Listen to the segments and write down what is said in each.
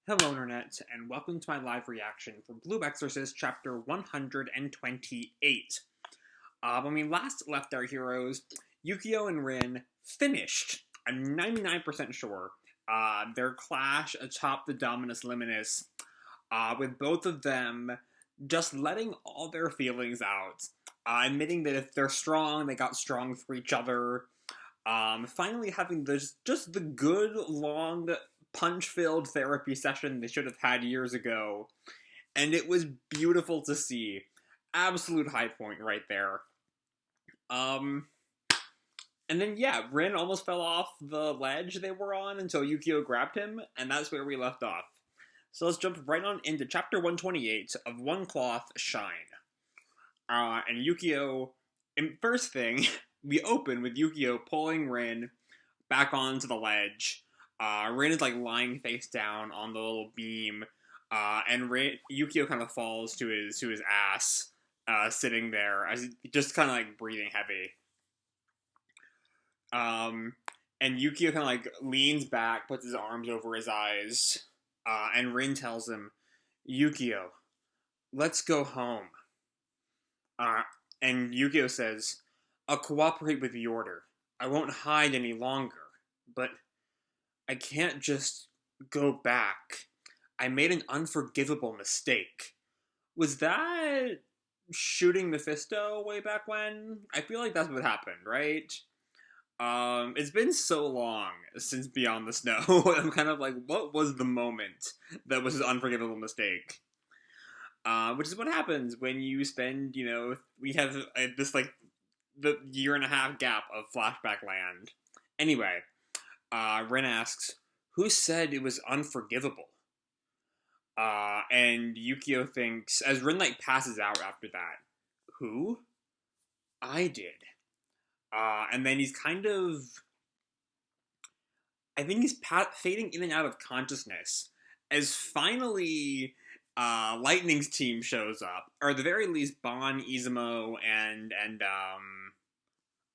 Hello, Internet, and welcome to my live reaction for Blue Exorcist Chapter 128. When we last left our heroes, Yukio and Rin finished, I'm 99% sure, their clash atop the Dominus Liminis, with both of them just letting all their feelings out, admitting that if they're strong, they got strong for each other, finally having just the good, long, punch-filled therapy session they should have had years ago, and it was beautiful to see. Absolute high point right there. Um, and then yeah, Rin almost fell off the ledge they were on until Yukio grabbed him, and that's where we left off. So let's jump right on into chapter 128 of One Cloth Shine. And Yukio, first thing, we open with Yukio pulling Rin back onto the ledge. Rin is like lying face down on the little beam, and Yukio kind of falls to his ass, sitting there as he just kind of like breathing heavy. And Yukio kind of like leans back, puts his arms over his eyes, and Rin tells him, "Yukio, let's go home." And Yukio says, "I'll cooperate with the order. I won't hide any longer, but I can't just go back. I made an unforgivable mistake." Was that shooting Mephisto way back when? I feel like that's what happened, right? It's been so long since Beyond the Snow. I'm kind of like, what was the moment that was his unforgivable mistake? Which is what happens when you spend, we have this like the year and a half gap of flashback land. Anyway, Ren asks, "Who said it was unforgivable?" And Yukio thinks, as Ren like passes out after that, "Who? I did." And then he's kind of, I think he's fading in and out of consciousness as finally Lightning's team shows up, or at the very least Bon, Izumo, and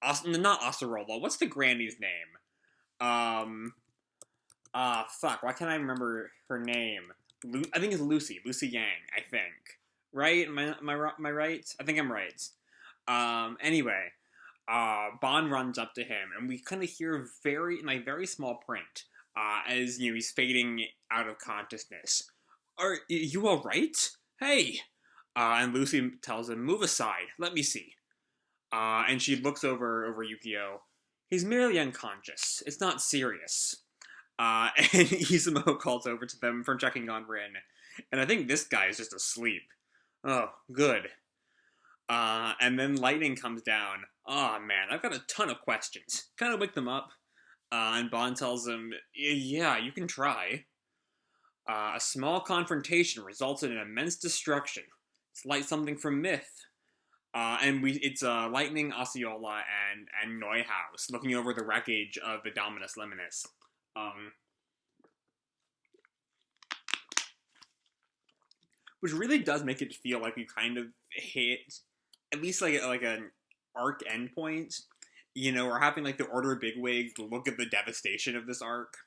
not Acerola. What's the granny's name? Fuck. Why can't I remember her name? I think it's Lucy Yang. I think. Right? Am I right? I think I'm right. Anyway, Bond runs up to him, and we kind of hear very small print, as he's fading out of consciousness. "Are you all right? Hey!" And Lucy tells him, "Move aside. Let me see." And she looks over Yukio. "He's merely unconscious. It's not serious." And Izumo calls over to them for checking on Rin, and I think this guy is just asleep. Oh, good. And then Lightning comes down. "Oh man, I've got a ton of questions. Kind of wake them up." And Bond tells him, "Yeah, you can try." A small confrontation resulted in immense destruction. It's like something from myth. It's Lightning, Osceola, and Neuhaus looking over the wreckage of the Dominus Liminis. Which really does make it feel like we kind of hit at least like an arc endpoint. We're having like the Order of Bigwigs look at the devastation of this arc.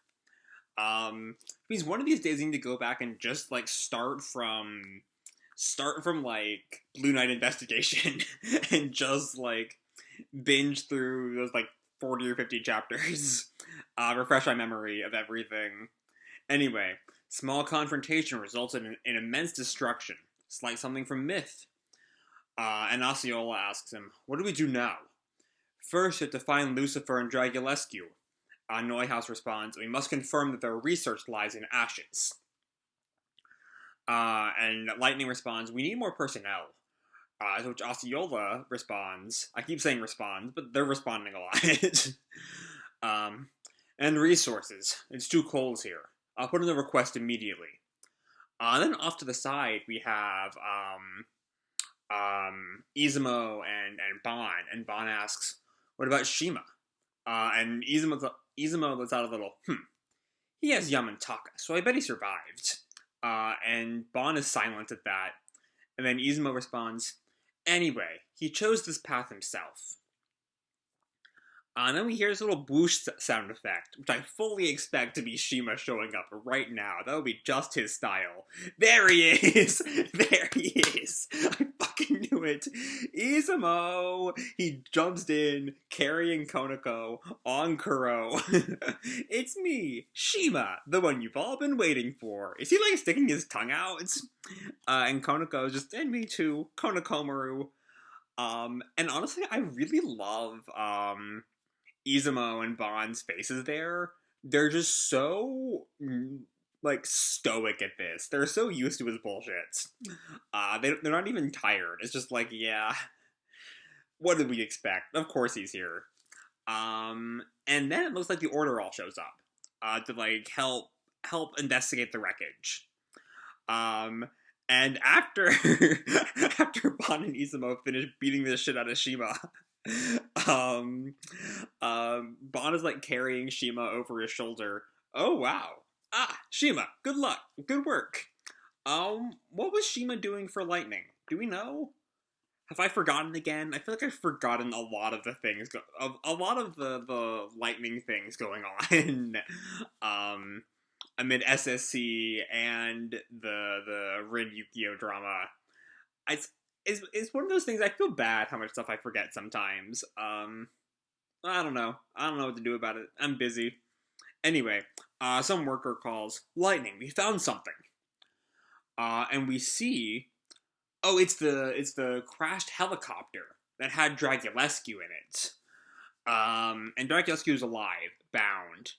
Because one of these days I need to go back and just like start from like Blue Knight Investigation and just like binge through those like 40 or 50 chapters. Refresh my memory of everything. Anyway, small confrontation resulted in immense destruction. It's like something from myth. And Osceola asks him, "What do we do now?" "First, we have to find Lucifer and Dragulescu." Neuhaus responds, "We must confirm that their research lies in ashes." And Lightning responds, "We need more personnel." To which Osceola responds, I keep saying responds, but they're responding a lot. "And resources. It's too cold here. I'll put in a request immediately." Then off to the side, we have Izumo and Bon, and Bon asks, "What about Shima?" And Izumo lets out a little, "He has Yamantaka, so I bet he survived." And Bon is silent at that. And then Izumo responds, "Anyway, he chose this path himself." And then we hear this little whoosh sound effect, which I fully expect to be Shima showing up right now. That would be just his style. There he is! There he is! I fucking knew it! Izumo! He jumps in, carrying Konako on Kuro. It's me, Shima, the one you've all been waiting for. Is he, like, sticking his tongue out? And Konako is just, and me too, Konakomaru. And honestly, I really love, Izumo and Bond's faces there. They're just so, like, stoic at this. They're so used to his bullshit. They're not even tired. It's just like, yeah, what did we expect? Of course he's here. And then it looks like the Order all shows up, to, like, help investigate the wreckage. And after, after Bond and Izumo finish beating the shit out of Shima, Bond is, like, carrying Shima over his shoulder. Oh, wow. Shima, good luck. Good work. What was Shima doing for Lightning? Do we know? Have I forgotten again? I feel like I've forgotten a lot of the things, a lot of the Lightning things going on, amid SSC and the Rin Yukio drama. It's one of those things. I feel bad how much stuff I forget sometimes. I don't know. I don't know what to do about it. I'm busy. Anyway, some worker calls, Lightning, we found something. And we see, it's the crashed helicopter that had Dragulescu in it. And Dragulescu is alive, bound.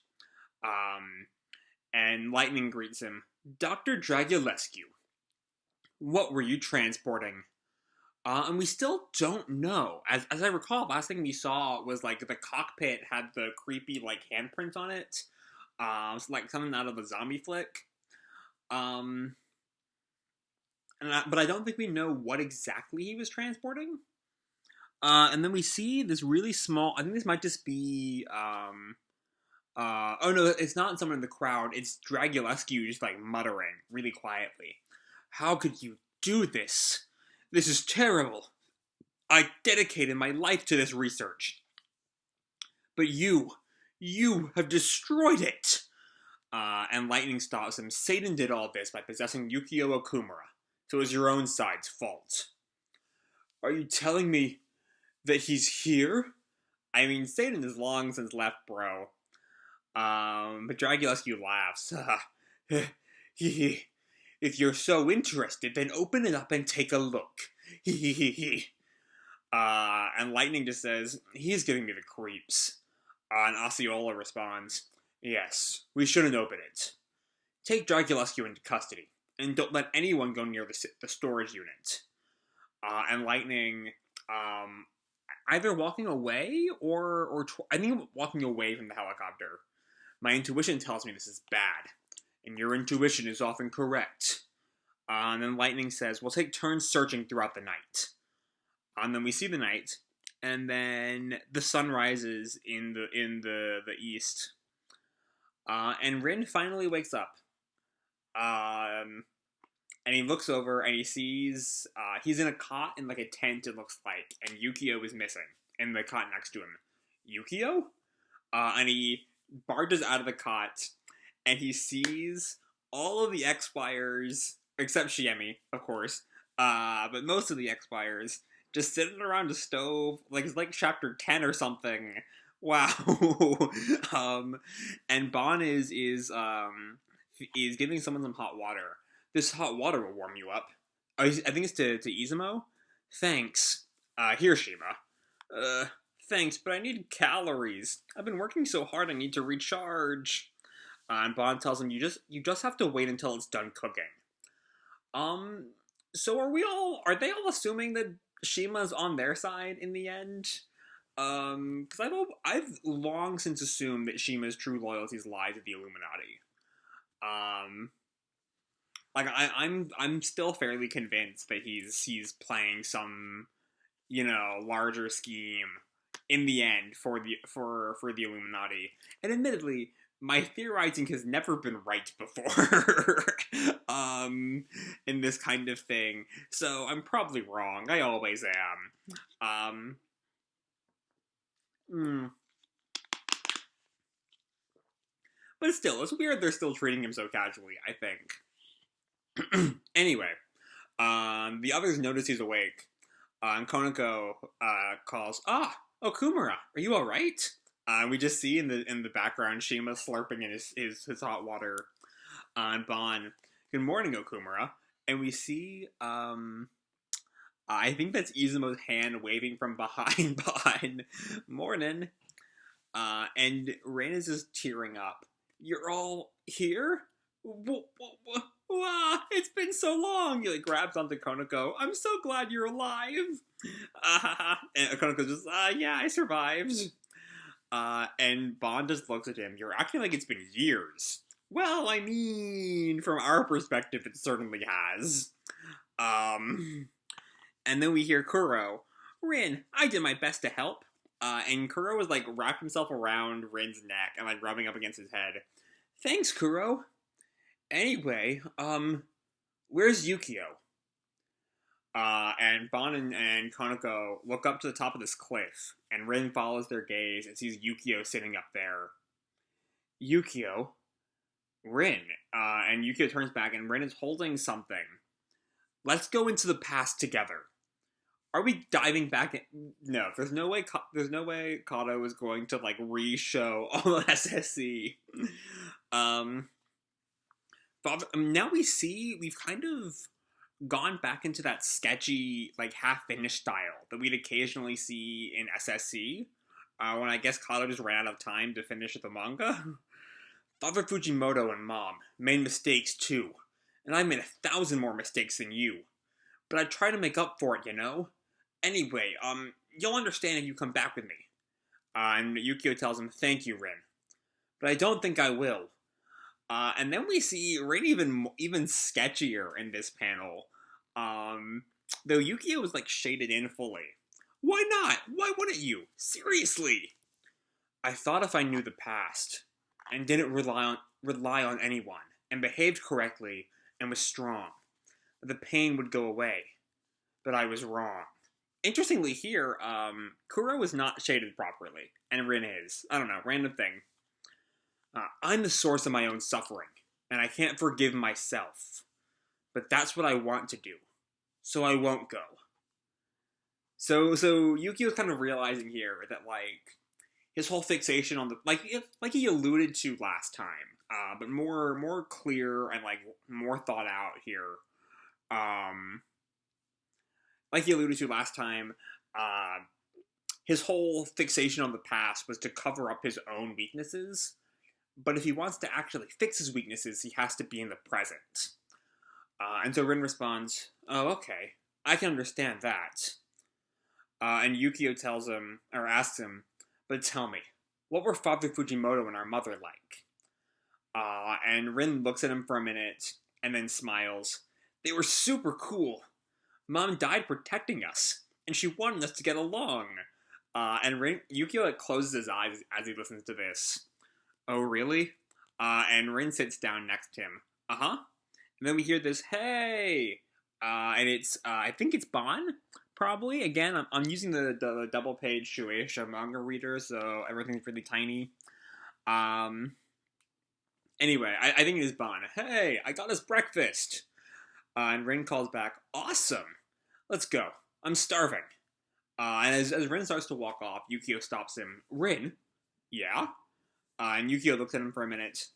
And Lightning greets him, Dr. Dragulescu, what were you transporting? And we still don't know. As I recall, last thing we saw was, like, the cockpit had the creepy, like, handprint on it. Like something out of a zombie flick. But I don't think we know what exactly he was transporting. And then we see this really small, I think this might just be, oh no, it's not someone in the crowd, it's Dragulescu just, like, muttering really quietly. How could you do this? This is terrible. I dedicated my life to this research. But you have destroyed it. And Lightning stops him. Satan did all this by possessing Yukio Okumura. So it was your own side's fault. Are you telling me that he's here? I mean, Satan is long since left, bro. But Dragulescu laughs. If you're so interested, then open it up and take a look. And Lightning just says, he's giving me the creeps. And Osceola responds, yes, we shouldn't open it. Take Dragulescu into custody, and don't let anyone go near the storage unit. And Lightning, either walking away or I think walking away from the helicopter. My intuition tells me this is bad, and your intuition is often correct. And then Lightning says, we'll take turns searching throughout the night. And then we see the night, and then the sun rises in the east. And Rin finally wakes up. And he looks over and he sees, he's in a cot in, like, a tent, it looks like, and Yukio is missing in the cot next to him. Yukio? And he barges out of the cot, and he sees all of the Exwires, except Shiemi, of course, but most of the Exwires, just sitting around a stove, like it's like chapter 10 or something. Wow. And Bon is giving someone some hot water. This hot water will warm you up. I think it's to Izumo. Thanks. Hiroshima. Thanks, but I need calories. I've been working so hard, I need to recharge. And Bon tells him, you just have to wait until it's done cooking. So are they all assuming that Shima's on their side in the end? Because I've long since assumed that Shima's true loyalties lie to the Illuminati. Like I'm still fairly convinced that he's playing some, larger scheme in the end for the Illuminati. And admittedly, my theorizing has never been right before, in this kind of thing. So I'm probably wrong. I always am. But still, it's weird they're still treating him so casually, I think. Anyway, the others notice he's awake. And Konako calls, Okumura, are you alright? We just see in the background Shima slurping in his hot water. And Bon, good morning, Okumura. And we see, I think that's Izumo's hand waving from behind Bon. Morning. And Rin is just tearing up. You're all here? It's been so long. He like grabs onto Konako. I'm so glad you're alive. And Konako's just, yeah, I survived. And Bond just looks at him. You're acting like it's been years. Well, I mean, from our perspective, it certainly has. And then we hear Kuro. Rin, I did my best to help. And Kuro was like wrapped himself around Rin's neck and like rubbing up against his head. Thanks, Kuro. Anyway, where's Yukio? And Bon and Konako look up to the top of this cliff, and Rin follows their gaze and sees Yukio sitting up there. Yukio? Rin. And Yukio turns back, and Rin is holding something. Let's go into the past together. Are we diving back in? No, there's no way Kato is going to, like, re-show all of SSC. Now we've kind of gone back into that sketchy, like, half-finished style that we'd occasionally see in SSC, when I guess Kato just ran out of time to finish the manga. Father Fujimoto and Mom made mistakes, too, and I made 1,000 more mistakes than you. But I try to make up for it, you know? Anyway, you'll understand if you come back with me. And Yukio tells him, thank you, Rin. But I don't think I will. And then we see Rin even sketchier in this panel. Though Yukio was, like, shaded in fully. Why not? Why wouldn't you? Seriously! I thought if I knew the past, and didn't rely on anyone, and behaved correctly, and was strong, that the pain would go away. But I was wrong. Interestingly here, Kuro was not shaded properly, and Rin is. I don't know, random thing. I'm the source of my own suffering, and I can't forgive myself. But that's what I want to do. So I won't go. So Yukio's kind of realizing here that, like, his whole fixation on the, like he alluded to last time, but more clear and, like, more thought out here. Like he alluded to last time, his whole fixation on the past was to cover up his own weaknesses. But if he wants to actually fix his weaknesses, he has to be in the present. And so Rin responds, oh, okay, I can understand that. And Yukio asks him, but tell me, what were Father Fujimoto and our mother like? And Rin looks at him for a minute, and then smiles. They were super cool. Mom died protecting us, and she wanted us to get along. And Yukio like, closes his eyes as he listens to this. Oh, really? And Rin sits down next to him. Uh-huh. And then we hear this, hey! And it's, I think it's Bon, probably. Again, I'm using the double-page Shueisha manga reader, so everything's really tiny. Anyway, I think it is Bon. Hey, I got us breakfast! And Rin calls back, awesome! Let's go. I'm starving. And as Rin starts to walk off, Yukio stops him. Rin? Yeah? And Yukio looks at him for a minute.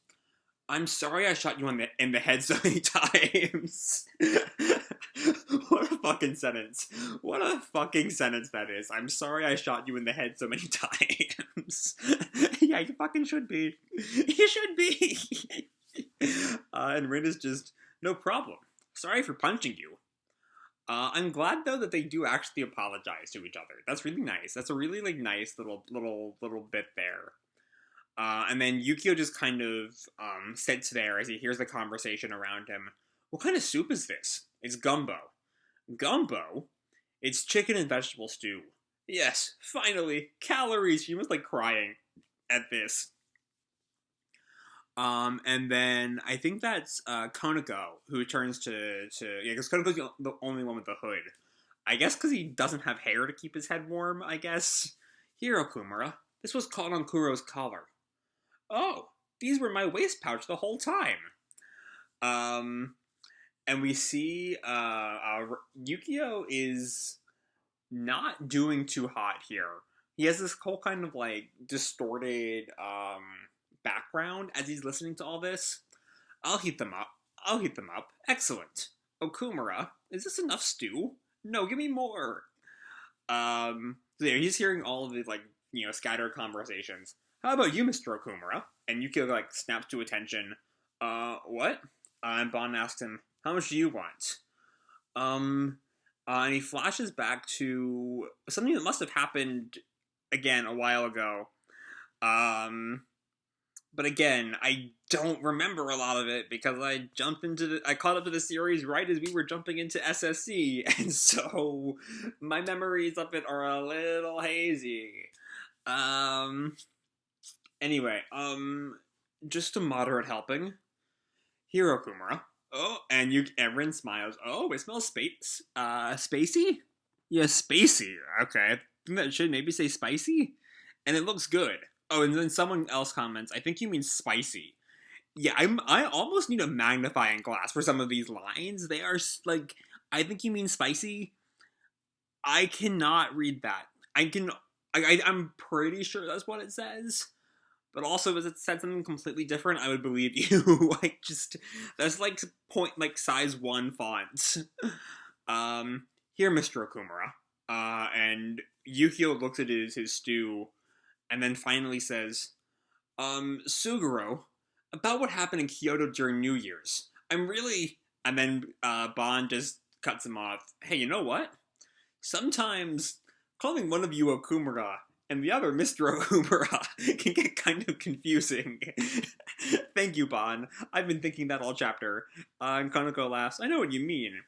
I'm sorry I shot you in the head so many times. What a fucking sentence. What a fucking sentence that is. I'm sorry I shot you in the head so many times. Yeah, you fucking should be. You should be. And Rin is just, no problem. Sorry for punching you. I'm glad though that they do actually apologize to each other. That's really nice. That's a really like nice little bit there. And then Yukio just kind of sits there as he hears the conversation around him. What kind of soup is this? It's gumbo. Gumbo? It's chicken and vegetable stew. Yes, finally, calories. She was like crying at this. And then I think that's Konako who turns to yeah, because Konako's the only one with the hood. I guess because he doesn't have hair to keep his head warm, I guess. Here, Okumura. This was caught on Kuro's collar. Oh, these were my waist pouch the whole time. Um, and we see Yukio is not doing too hot here. He has this whole kind of like distorted background as he's listening to all this. I'll heat them up. I'll heat them up. Excellent. Okumura, is this enough stew? No, give me more. So yeah, he's hearing all of these like, scattered conversations. How about you, Mr. Okumura? And Yukio like snaps to attention. What? And Bon asks him, how much do you want? And he flashes back to something that must have happened again a while ago. But again, I don't remember a lot of it because I caught up to the series right as we were jumping into SSC, and so my memories of it are a little hazy. Anyway, just a moderate helping. Here, Okumura. Oh, and Rin smiles. Oh, it smells spacey? Yeah, spacey. Okay, I think that should maybe say spicy. And it looks good. Oh, and then someone else comments, I think you mean spicy. Yeah, I almost need a magnifying glass for some of these lines. They are, like, I think you mean spicy. I cannot read that. I'm pretty sure that's what it says. But also, if it said something completely different, I would believe you. That's like size 1 font. Here, Mr. Okumura. And Yukio looks at his stew, and then finally says, Suguro, about what happened in Kyoto during New Year's. And then Bon just cuts him off. Hey, you know what? Sometimes calling one of you Okumura and the other Mr. Okumura can get kind of confusing. Thank you, Bon. I've been thinking that all chapter. And Kaneko laughs, I know what you mean.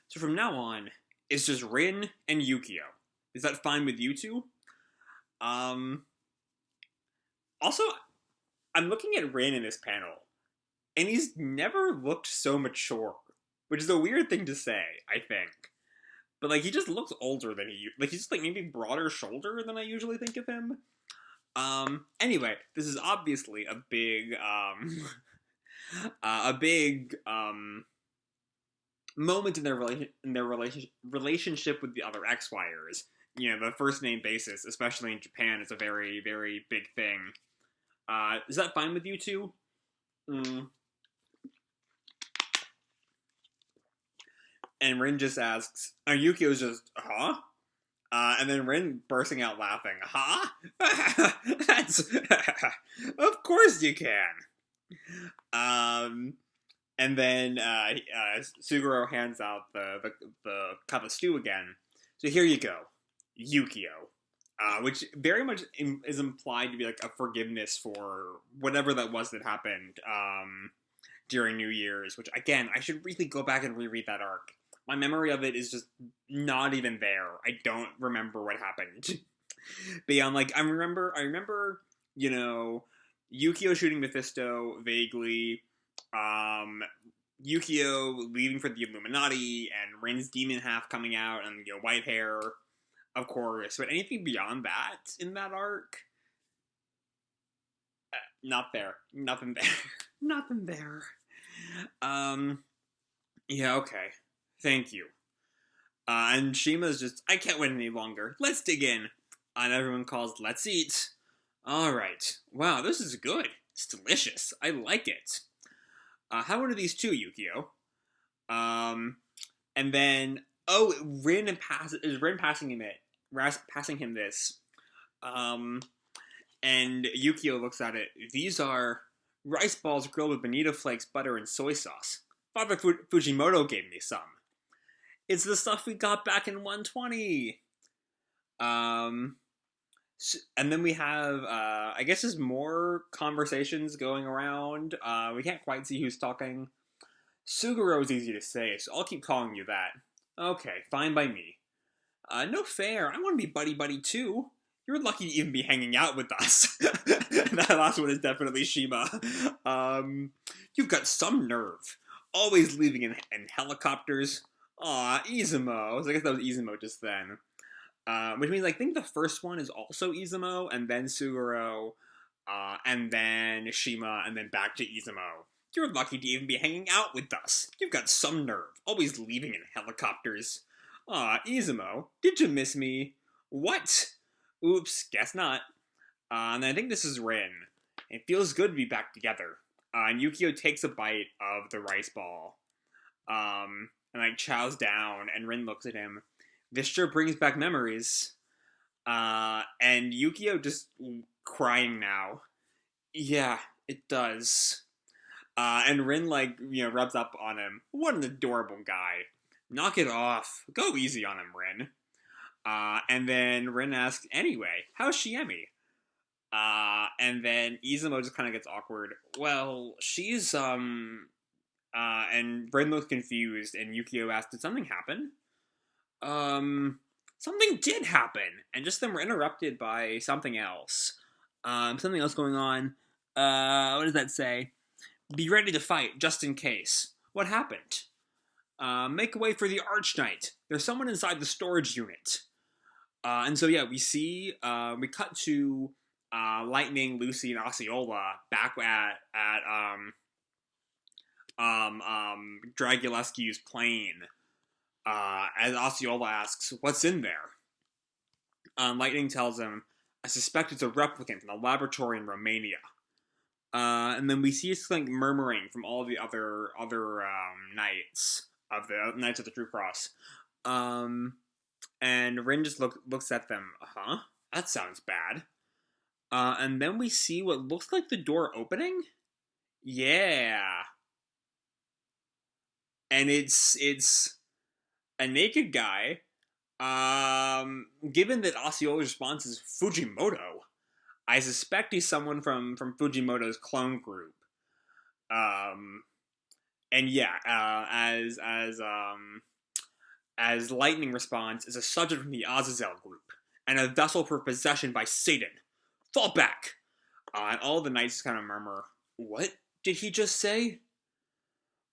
So from now on, it's just Rin and Yukio. Is that fine with you two? Also, I'm looking at Rin in this panel, and he's never looked so mature, which is a weird thing to say, I think. But, like, he just looks older than he's just, like, maybe broader shoulder than I usually think of him. Anyway, this is obviously a big moment in their relationship with the other Exwires. The first name basis, especially in Japan, is a very, very big thing. Is that fine with you two? And Rin just asks, Yukio's just, huh? And then Rin bursting out laughing, huh? That's, of course you can. And then Suguro hands out the cup of stew again. So here you go, Yukio. Which very much is implied to be like a forgiveness for whatever that was that happened during New Year's. Which again, I should really go back and reread that arc. My memory of it is just not even there. I don't remember what happened. Beyond I remember, Yukio shooting Mephisto vaguely. Yukio leaving for the Illuminati and Rin's demon half coming out and white hair. Of course, but anything beyond that in that arc? Not there. Nothing there. Nothing there. Yeah, okay. Thank you. And Shima's just, I can't wait any longer. Let's dig in. And everyone calls, let's eat. Alright. Wow, this is good. It's delicious. I like it. How are these two, Yukio? And then, Rin passing him this. And Yukio looks at it. These are rice balls grilled with bonito flakes, butter, and soy sauce. Father Fujimoto gave me some. It's the stuff we got back in 120. And then we have, I guess there's more conversations going around. We can't quite see who's talking. Suguro is easy to say, so I'll keep calling you that. Okay, fine by me. No fair. I want to be buddy-buddy too. You're lucky to even be hanging out with us. That last one is definitely Shima. You've got some nerve. Always leaving in helicopters. Aw, Izumo. So I guess that was Izumo just then. Which means I think the first one is also Izumo, and then Suguro. And then Shima, and then back to Izumo. You're lucky to even be hanging out with us. You've got some nerve, always leaving in helicopters. Izumo, did you miss me? What? Oops, guess not. And I think this is Rin. It feels good to be back together. And Yukio takes a bite of the rice ball. And like chows down, and Rin looks at him. This sure brings back memories. And Yukio just crying now. Yeah, it does. And Rin, rubs up on him. What an adorable guy. Knock it off. Go easy on him, Rin. And then Rin asks, anyway, how's Shiemi? And then Izumo just kind of gets awkward. Well, she's, and Rin looks confused, and Yukio asks, did something happen? Something did happen, and just then we're interrupted by something else. Something else going on. What does that say? Be ready to fight, just in case. What happened? Make way for the Archknight. There's someone inside the storage unit. And so, yeah, we cut to Lightning, Lucy, and Osceola back at Dragulescu's plane. As Osceola asks, what's in there? Lightning tells him, I suspect it's a replicant from the laboratory in Romania. And then we see murmuring from all the other knights of the True Cross. And Rin just looks at them. Huh? That sounds bad. And then we see what looks like the door opening. Yeah. And it's a naked guy. Given that Osceola's response is Fujimoto, I suspect he's someone from Fujimoto's clone group. And yeah, as Lightning responds, is a subject from the Azazel group, and a vessel for possession by Satan. Fall back! And all the knights kind of murmur, what did he just say?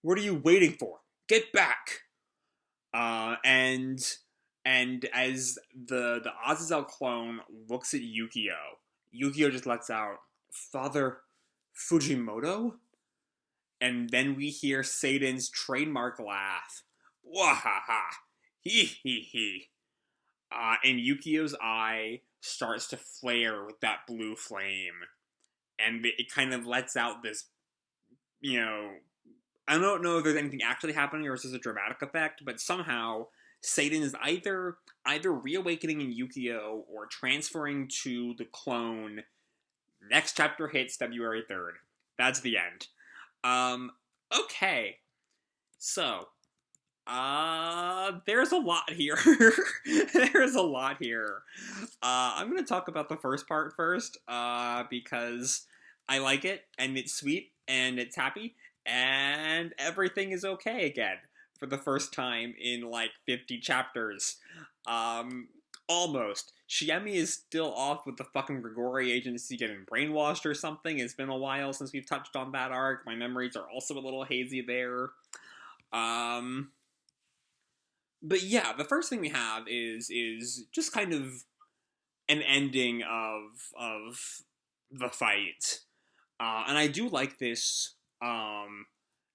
What are you waiting for? Get back! And as the Azazel clone looks at Yukio just lets out, Father Fujimoto? And then we hear Satan's trademark laugh. Wahaha! Hee hee hee. And Yukio's eye starts to flare with that blue flame. And it kind of lets out this, I don't know if there's anything actually happening or it's just a dramatic effect, but somehow Satan is either reawakening in Yukio or transferring to the clone. Next chapter hits February 3rd. That's the end. Okay. So, there's a lot here. There's a lot here. I'm gonna talk about the first part first, because I like it, and it's sweet, and it's happy, and everything is okay again for the first time in, 50 chapters. Almost. Shiemi is still off with the fucking Grigori agency getting brainwashed or something. It's been a while since we've touched on that arc. My memories are also a little hazy there. But yeah, the first thing we have is just kind of an ending of the fight. And I do like this, the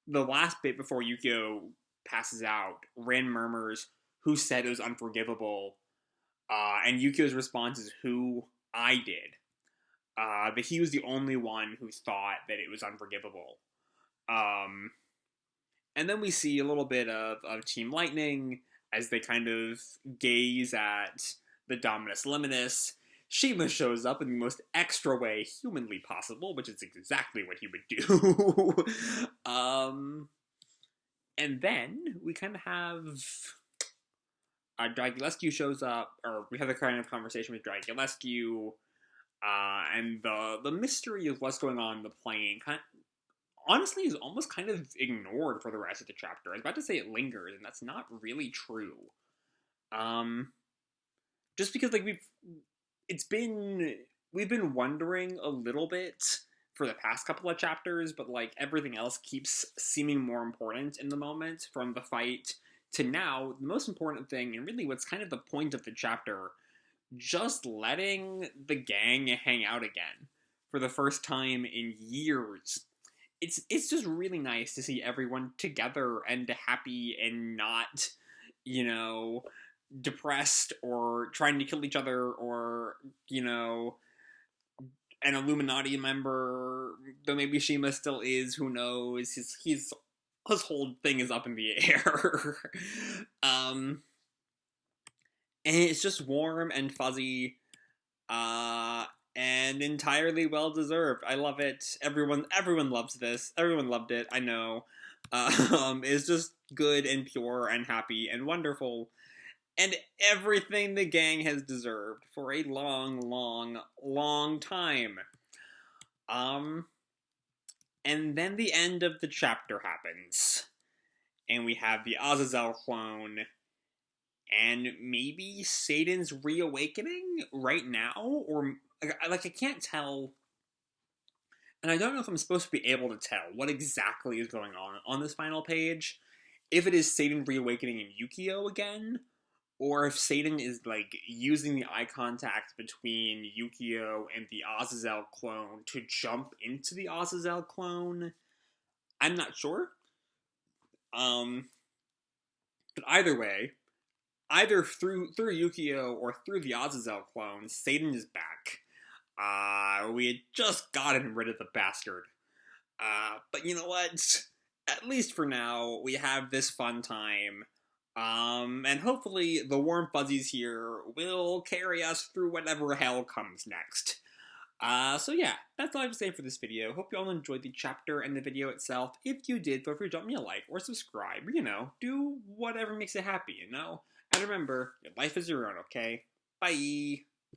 last bit before Yukio passes out, Rin murmurs, who said it was unforgivable? And Yukio's response is, who? I did. But he was the only one who thought that it was unforgivable. And then we see a little bit of Team Lightning as they kind of gaze at the Dominus Limitus. Shima shows up in the most extra way humanly possible, which is exactly what he would do. And then we kind of have Dragulescu shows up, or we have a kind of conversation with Dragulescu, and the mystery of what's going on in the plane honestly is almost kind of ignored for the rest of the chapter. I was about to say it lingers, and that's not really true. Just because we've been wondering a little bit for the past couple of chapters, but everything else keeps seeming more important in the moment, from the fight to now. The most important thing, and really what's kind of the point of the chapter, just letting the gang hang out again for the first time in years. It's just really nice to see everyone together and happy and not, you know, depressed or trying to kill each other or, you know, an Illuminati member, though maybe Shima still is, who knows, his whole thing is up in the air. And it's just warm and fuzzy, and entirely well deserved. I love it. Everyone loves this. Everyone loved it. I know. It's just good and pure and happy and wonderful, and everything the gang has deserved for a long, long, long time. And then the end of the chapter happens, and we have the Azazel clone, and maybe Satan's reawakening right now, or like I can't tell, and I don't know if I'm supposed to be able to tell what exactly is going on this final page. If it is Satan reawakening in Yukio again, or if Satan is like using the eye contact between Yukio and the Azazel clone to jump into the Azazel clone. I'm not sure. But either way, either through Yukio or through the Azazel clone, Satan is back. We had just gotten rid of the bastard. But you know what? At least for now, we have this fun time. And hopefully the warm fuzzies here will carry us through whatever hell comes next. So yeah, that's all I have to say for this video. Hope you all enjoyed the chapter and the video itself. If you did, feel free to drop me a like or subscribe. You know, do whatever makes you happy, you know? And remember, your life is your own, okay? Bye!